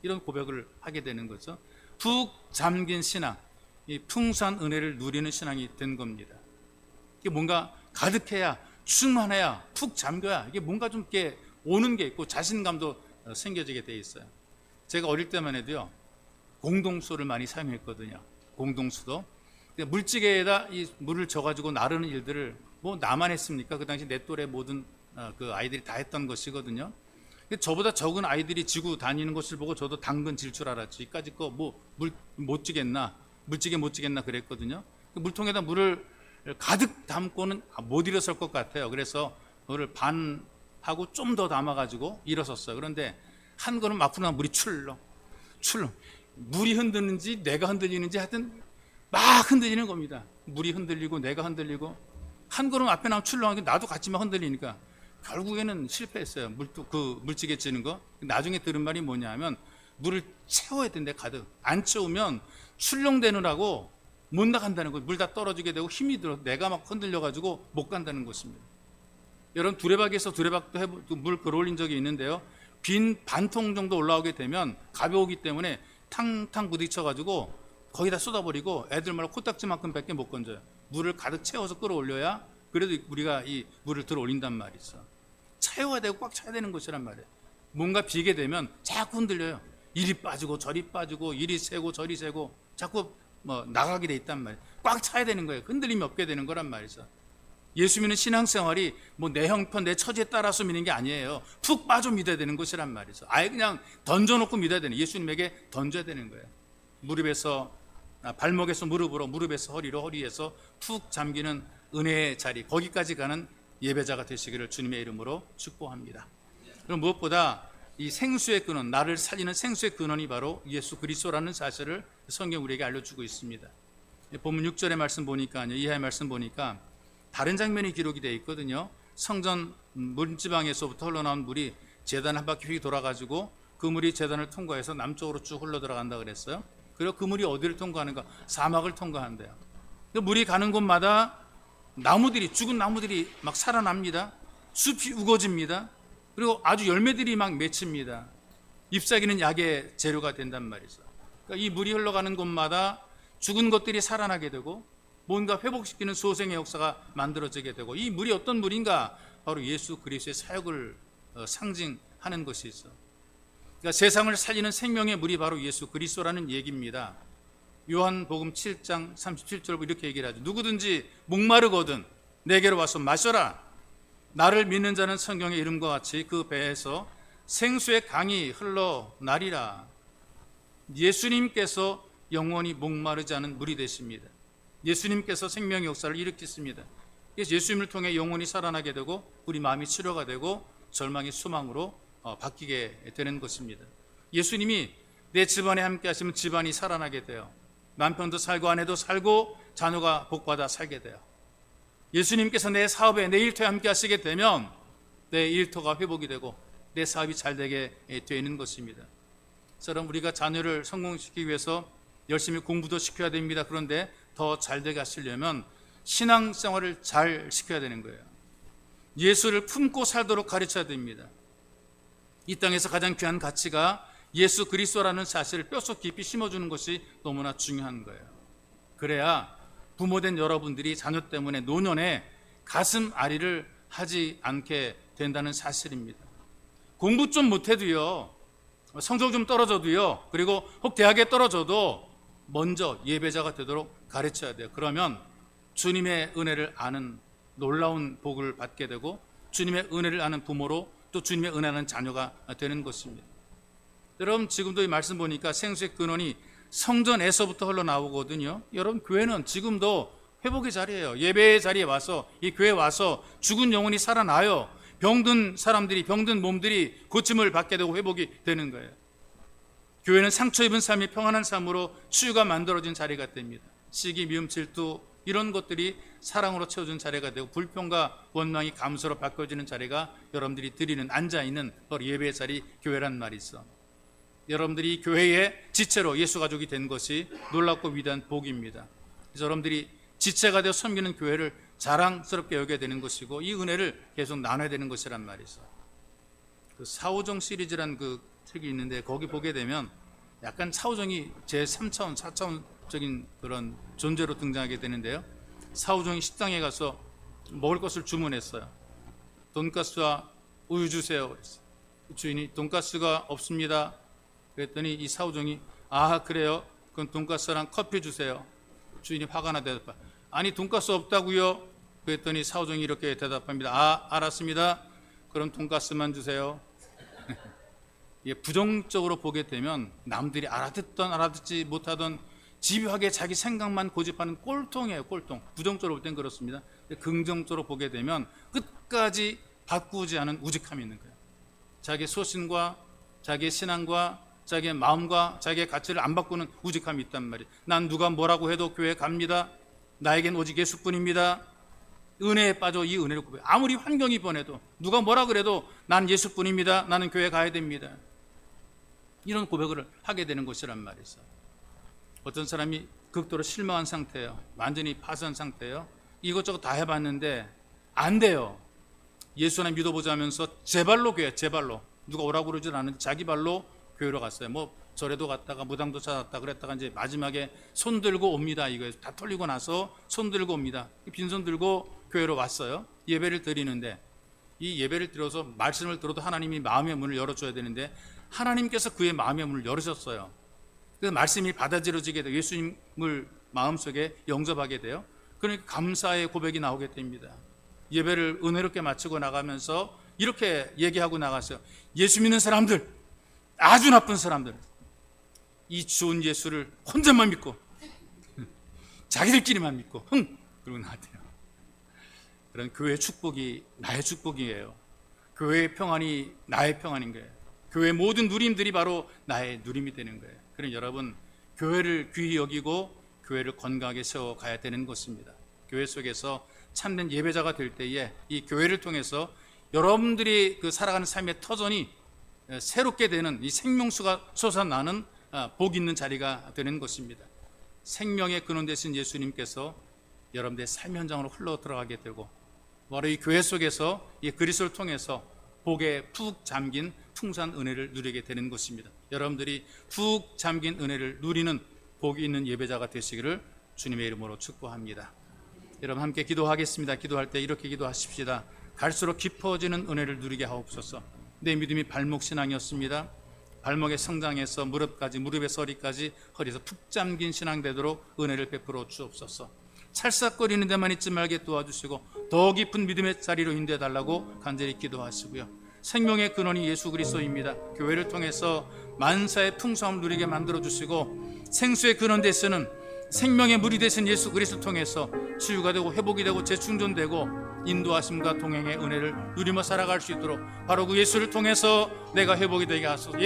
Speaker 1: 이런 고백을 하게 되는 거죠. 푹 잠긴 신앙, 이 풍성한 은혜를 누리는 신앙이 된 겁니다. 이게 뭔가 가득해야, 충만해야, 푹 잠겨야 이게 뭔가 좀 이렇게 오는 게 있고 자신감도 생겨지게 돼 있어요. 제가 어릴 때만 해도요, 공동수를 많이 사용했거든요. 공동수도. 물찌개에다 이 물을 져가지고 나르는 일들을 뭐 나만 했습니까? 그 당시 내 또래 모든 그 아이들이 다 했던 것이거든요. 저보다 적은 아이들이 지고 다니는 것을 보고 저도 당근 질 줄 알았지. 이까짓 거 뭐 물 못 찌겠나, 물찌개 못 찌겠나 그랬거든요. 물통에다 물을 가득 담고는 못 일어설 것 같아요. 그래서 그거를 반하고 좀 더 담아가지고 일어섰어요. 그런데 한 걸음 앞으로 물이 출렁 물이 흔드는지 내가 흔들리는지 하여튼 막 흔들리는 겁니다. 물이 흔들리고 내가 흔들리고 한 걸음 앞에 나면 출렁하게 나도 같이 막 흔들리니까 결국에는 실패했어요. 그 물찌개 찌는 거. 나중에 들은 말이 뭐냐면 물을 채워야 된대. 가득 안 채우면 출렁대느라고 못 나간다는 거예요. 물 다 떨어지게 되고 힘이 들어 내가 막 흔들려 가지고 못 간다는 것입니다. 여러분 두레박에서 두레박도 물 끌어올린 적이 있는데요. 빈 반통 정도 올라오게 되면 가벼우기 때문에 탕탕 부딪혀가지고 거기다 쏟아버리고 애들 말로 코딱지만큼밖에 못 건져요. 물을 가득 채워서 끌어올려야 그래도 우리가 이 물을 들어 올린단 말이죠. 차야 되고 꽉 차야 되는 것이란 말이에요. 뭔가 비게 되면 자꾸 흔들려요. 이리 빠지고 저리 빠지고 이리 새고 저리 새고 자꾸 나가게 돼 있단 말이에요. 꽉 차야 되는 거예요. 흔들림이 없게 되는 거란 말이죠. 예수 믿는 신앙생활이 내 형편 내 처지에 따라서 믿는 게 아니에요. 푹 빠져 믿어야 되는 것이란 말이죠. 아예 그냥 던져놓고 믿어야 되는, 예수님에게 던져야 되는 거예요. 무릎에서 발목에서 무릎으로, 무릎에서 허리로, 허리에서 푹 잠기는 은혜의 자리, 거기까지 가는 예배자가 되시기를 주님의 이름으로 축복합니다. 그럼 무엇보다 이 생수의 근원, 나를 살리는 생수의 근원이 바로 예수 그리스도라는 사실을 성경 우리에게 알려주고 있습니다. 본문 6절의 말씀 보니까, 이하의 말씀 보니까 다른 장면이 기록이 되어 있거든요. 성전 문지방에서부터 흘러나온 물이 제단 한 바퀴 휙 돌아가지고 그 물이 제단을 통과해서 남쪽으로 쭉 흘러 들어간다 그랬어요. 그리고 그 물이 어디를 통과하는가? 사막을 통과한대요. 그 물이 가는 곳마다 나무들이, 죽은 나무들이 막 살아납니다. 숲이 우거집니다. 그리고 아주 열매들이 막 맺힙니다. 잎사귀는 약의 재료가 된단 말이죠. 그러니까 이 물이 흘러가는 곳마다 죽은 것들이 살아나게 되고 뭔가 회복시키는 소생의 역사가 만들어지게 되고, 이 물이 어떤 물인가? 바로 예수 그리스도의 사역을 상징하는 것이 있어. 그러니까 세상을 살리는 생명의 물이 바로 예수 그리스도라는 얘기입니다. 요한복음 7장 37절 이렇게 얘기를 하죠. 누구든지 목마르거든 내게로 와서 마셔라. 나를 믿는 자는 성경의 이름과 같이 그 배에서 생수의 강이 흘러나리라. 예수님께서 영원히 목마르지 않은 물이 되십니다. 예수님께서 생명의 역사를 일으키십니다. 그래서 예수님을 통해 영혼이 살아나게 되고 우리 마음이 치료가 되고 절망이 소망으로 바뀌게 되는 것입니다. 예수님이 내 집안에 함께 하시면 집안이 살아나게 돼요. 남편도 살고 아내도 살고 자녀가 복받아 살게 돼요. 예수님께서 내 사업에, 내 일터에 함께 하시게 되면 내 일터가 회복이 되고 내 사업이 잘 되게 되는 것입니다. 저는 우리가 자녀를 성공시키기 위해서 열심히 공부도 시켜야 됩니다. 그런데 더 잘 되게 하시려면 신앙생활을 잘 시켜야 되는 거예요. 예수를 품고 살도록 가르쳐야 됩니다. 이 땅에서 가장 귀한 가치가 예수 그리스도라는 사실을 뼛속 깊이 심어주는 것이 너무나 중요한 거예요. 그래야 부모된 여러분들이 자녀 때문에 노년에 가슴 아리를 하지 않게 된다는 사실입니다. 공부 좀 못해도요, 성적 좀 떨어져도요, 그리고 혹 대학에 떨어져도 먼저 예배자가 되도록 가르쳐야 돼요. 그러면 주님의 은혜를 아는 놀라운 복을 받게 되고 주님의 은혜를 아는 부모로 또 주님의 은혜를 아는 자녀가 되는 것입니다. 여러분, 지금도 이 말씀 보니까 생수의 근원이 성전에서부터 흘러나오거든요. 여러분, 교회는 지금도 회복의 자리예요. 예배의 자리에 와서, 이 교회에 와서 죽은 영혼이 살아나요. 병든 사람들이, 병든 몸들이 고침을 받게 되고 회복이 되는 거예요. 교회는 상처 입은 삶이 평안한 삶으로 치유가 만들어진 자리가 됩니다. 시기, 미움, 질투 이런 것들이 사랑으로 채워준 자리가 되고 불평과 원망이 감사로 바꿔지는 자리가 여러분들이 드리는, 앉아있는 바로 예배의 자리, 교회란 말이 있어. 여러분들이 이 교회의 지체로 예수 가족이 된 것이 놀랍고 위대한 복입니다. 그래서 여러분들이 지체가 되어 섬기는 교회를 자랑스럽게 여겨야 되는 것이고 이 은혜를 계속 나눠야 되는 것이란 말이죠. 그 사오정 시리즈란 그 책이 있는데 거기 보게 되면 약간 사오정이 제3차원, 4차원적인 그런 존재로 등장하게 되는데요. 사오정이 식당에 가서 먹을 것을 주문했어요. 돈가스와 우유 주세요. 주인이 돈가스가 없습니다. 그랬더니 이 사오정이 아 그래요? 그럼 돈가스랑 커피 주세요. 주인이 화가 나 대답해. 아니 돈가스 없다고요? 그랬더니 사오정이 이렇게 대답합니다. 아 알았습니다. 그럼 돈가스만 주세요. 부정적으로 보게 되면 남들이 알아듣던 알아듣지 못하던 집요하게 자기 생각만 고집하는 꼴통이에요. 꼴통. 부정적으로 볼 땐 그렇습니다. 긍정적으로 보게 되면 끝까지 바꾸지 않은 우직함이 있는 거예요. 자기의 소신과 자기의 신앙과 자기의 마음과 자기의 가치를 안 바꾸는 우직함이 있단 말이에요. 난 누가 뭐라고 해도 교회 갑니다. 나에겐 오직 예수뿐입니다. 은혜에 빠져 이 은혜를 고백. 아무리 환경이 변해도 누가 뭐라 그래도 난 예수뿐입니다. 나는 교회 가야 됩니다. 이런 고백을 하게 되는 것이란 말이죠. 어떤 사람이 극도로 실망한 상태예요. 완전히 파산 상태예요. 이것저것 다 해봤는데 안 돼요. 예수 하나 믿어보자 하면서 제 발로 교회, 제 발로, 누가 오라고 그러질 않는데 자기 발로 교회로 갔어요. 뭐 절에도 갔다가 무당도 찾았다 그랬다가 이제 마지막에 손 들고 옵니다. 이거 다 털리고 나서 손 들고 옵니다. 빈손 들고 교회로 왔어요. 예배를 드리는데, 이 예배를 드려서 말씀을 들어도 하나님이 마음의 문을 열어줘야 되는데 하나님께서 그의 마음의 문을 열으셨어요. 그 말씀이 받아들여지게 돼요. 예수님을 마음속에 영접하게 돼요. 그러니까 감사의 고백이 나오게 됩니다. 예배를 은혜롭게 마치고 나가면서 이렇게 얘기하고 나갔어요. 예수 믿는 사람들, 아주 나쁜 사람들, 이 좋은 예수를 혼자만 믿고 자기들끼리만 믿고 그러고 나왔대요. 그런 교회의 축복이 나의 축복이에요. 교회의 평안이 나의 평안인 거예요. 교회의 모든 누림들이 바로 나의 누림이 되는 거예요. 그럼 여러분, 교회를 귀히 여기고 교회를 건강하게 세워가야 되는 것입니다. 교회 속에서 참된 예배자가 될 때에 이 교회를 통해서 여러분들이 그 살아가는 삶의 터전이 새롭게 되는, 이 생명수가 솟아나는 복 있는 자리가 되는 것입니다. 생명의 근원 되신 예수님께서 여러분들의 삶 현장으로 흘러 들어가게 되고, 바로 이 교회 속에서 이 그리스도를 통해서 복에 푹 잠긴 풍성한 은혜를 누리게 되는 것입니다. 여러분들이 푹 잠긴 은혜를 누리는 복이 있는 예배자가 되시기를 주님의 이름으로 축복합니다. 여러분 함께 기도하겠습니다. 기도할 때 이렇게 기도하십시다. 갈수록 깊어지는 은혜를 누리게 하옵소서. 내 믿음이 발목 신앙이었습니다. 발목에 성장해서 무릎까지, 무릎의 서리까지, 허리에서 푹 잠긴 신앙 되도록 은혜를 베풀어 주옵소서. 찰싹거리는 데만 있지 말게 도와주시고 더 깊은 믿음의 자리로 인도해 달라고 간절히 기도하시고요. 생명의 근원이 예수 그리스도입니다. 교회를 통해서 만사의 풍성함을 누리게 만들어 주시고, 생수의 근원 되시는 생명의 물이 되신 예수 그리스도를 통해서 치유가 되고 회복이 되고 재충전되고 인도하심과 동행의 은혜를 누리며 살아갈 수 있도록 바로 그 예수를 통해서 내가 회복이 되게 하소서.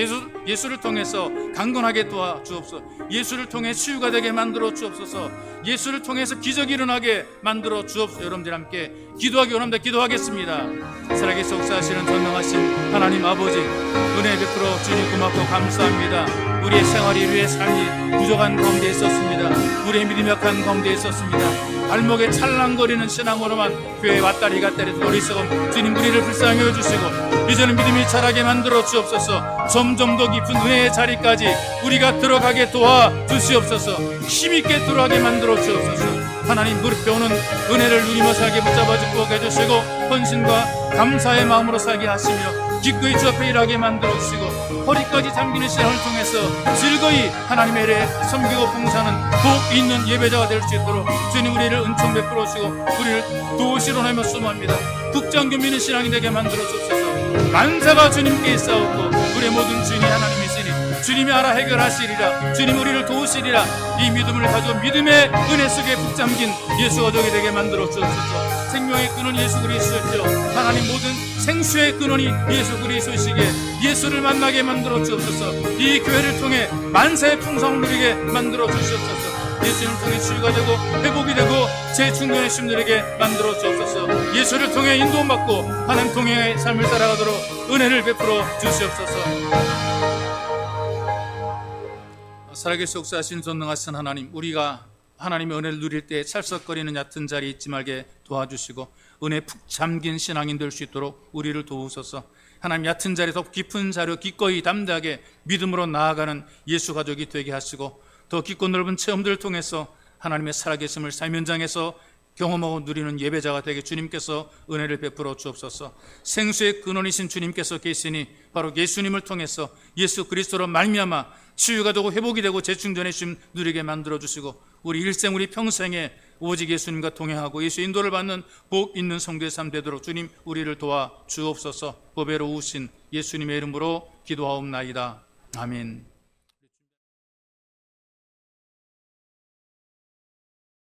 Speaker 1: 예수를 통해서 강건하게 도와주옵소서. 예수를 통해 치유가 되게 만들어 주옵소서. 예수를 통해서 기적이 일어나게 만들어 주옵소서. 여러분들 함께 기도하기 원합니다. 기도하겠습니다. 살아계신 역사하시는 전능하신 하나님 아버지, 은혜 베풀어 주님 고맙고 감사합니다. 우리의 생활이, 우리의 삶이 부족한 가운데 있었습니다. 우리의 믿음이 약한 가운데 있었습니다. 발목에 찰랑거리는 신앙으로만 교회에 왔다리 갔다리 어리석음 주님 우리를 불쌍히 여주시고 이제는 믿음이 자라게 만들어 주옵소서. 점점 더 깊은 은혜의 자리까지 우리가 들어가게 도와주시옵소서. 힘있게 들어가게 만들어 주옵소서. 하나님 무릎 배우는 은혜를 누리며 살게 붙잡아 주고 해주시고 헌신과 감사의 마음으로 살게 하시며 기꺼이 주 앞에 일하게 만들어 주시고 허리까지 잠기는 신앙을 통해서 즐거이 하나님의 일에 섬기고 봉사하는 복 있는 예배자가 될 수 있도록 주님 우리를 은총 베풀어 주시고 우리를 도우시로 하며 수모합니다. 북장교 믿는 신앙이 되게 만들어 주옵소서. 만사가 주님께 있사옵고 우리의 모든 주인이 하나님이시니 주님이 알아 해결하시리라. 주님 우리를 도우시리라. 이 믿음을 가지고 믿음의 은혜 속에 북잠긴 예수 가족이 되게 만들어 주옵소서. 생명의 근원 예수 그리스도시요 하나님 모든 생수의 근원이 예수 그리스도시기에 예수를 만나게 만들어 주옵소서. 이 교회를 통해 만사의 풍성을 누리게 만들어 주시옵소서. 예수를 통해 치유가 되고 회복이 되고 재충전의 심들에게 만들어 주옵소서. 예수를 통해 인도받고 하나님 동행의 삶을 살아가도록 은혜를 베풀어 주시옵소서. 살아계신 역사하신 전능하신 하나님, 우리가 하나님의 은혜를 누릴 때 찰싹거리는 얕은 자리에 있지 말게 도와주시고 은혜 푹 잠긴 신앙인 될 수 있도록 우리를 도우소서. 하나님 얕은 자리 더 깊은 자리로 기꺼이 담대하게 믿음으로 나아가는 예수 가족이 되게 하시고 더 깊고 넓은 체험들을 통해서 하나님의 살아계심을 삶 현장에서 경험하고 누리는 예배자가 되게 주님께서 은혜를 베풀어 주옵소서. 생수의 근원이신 주님께서 계시니 바로 예수님을 통해서 예수 그리스도로 말미암아 치유가 되고 회복이 되고 재충전의 심 누리게 만들어 주시고 우리 일생 우리 평생에 오직 예수님과 동행하고 예수 인도를 받는 복 있는 성도의 삶 되도록 주님 우리를 도와 주옵소서. 보배로 우신 예수님의 이름으로 기도하옵나이다. 아멘.